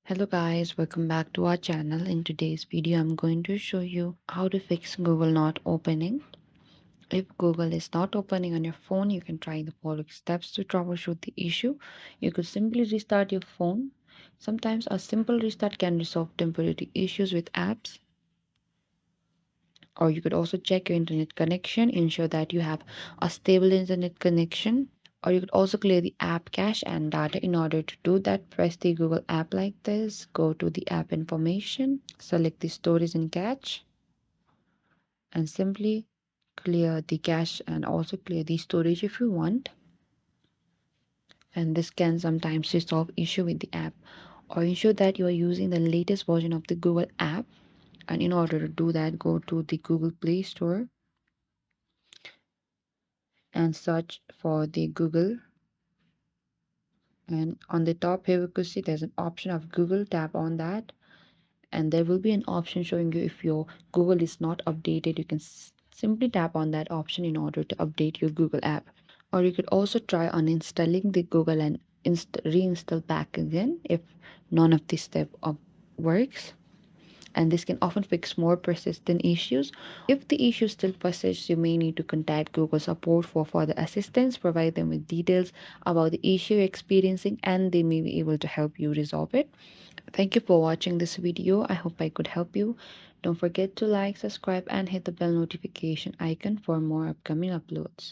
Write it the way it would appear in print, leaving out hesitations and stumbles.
Hello guys, welcome back to our channel. In today's video, I'm going to show you how to fix Google not opening. If Google is not opening on your phone, you can try the following steps to troubleshoot the issue. You could simply restart your phone. Sometimes a simple restart can resolve temporary issues with apps. Or you could also check your internet connection, ensure that you have a stable internet connection. Or you could also clear the app cache and data. In order to do that, press the Google app like this, go to the app information, select the storage and cache, and simply clear the cache and also clear the storage if you want. And this can sometimes resolve issue with the app. Or ensure that you are using the latest version of the Google app. And in order to do that, go to the Google Play Store and search for the Google. And on the top here, we could see there's an option of Google. Tap on that, and there will be an option showing you if your Google is not updated. You can simply tap on that option in order to update your Google app. Or you could also try uninstalling the Google and reinstall back again if none of this step works. And this can often fix more persistent issues. If the issue still persists, you may need to contact Google support for further assistance, provide them with details about the issue you're experiencing, and they may be able to help you resolve it. Thank you for watching this video. I hope I could help you. Don't forget to like, subscribe, and hit the bell notification icon for more upcoming uploads.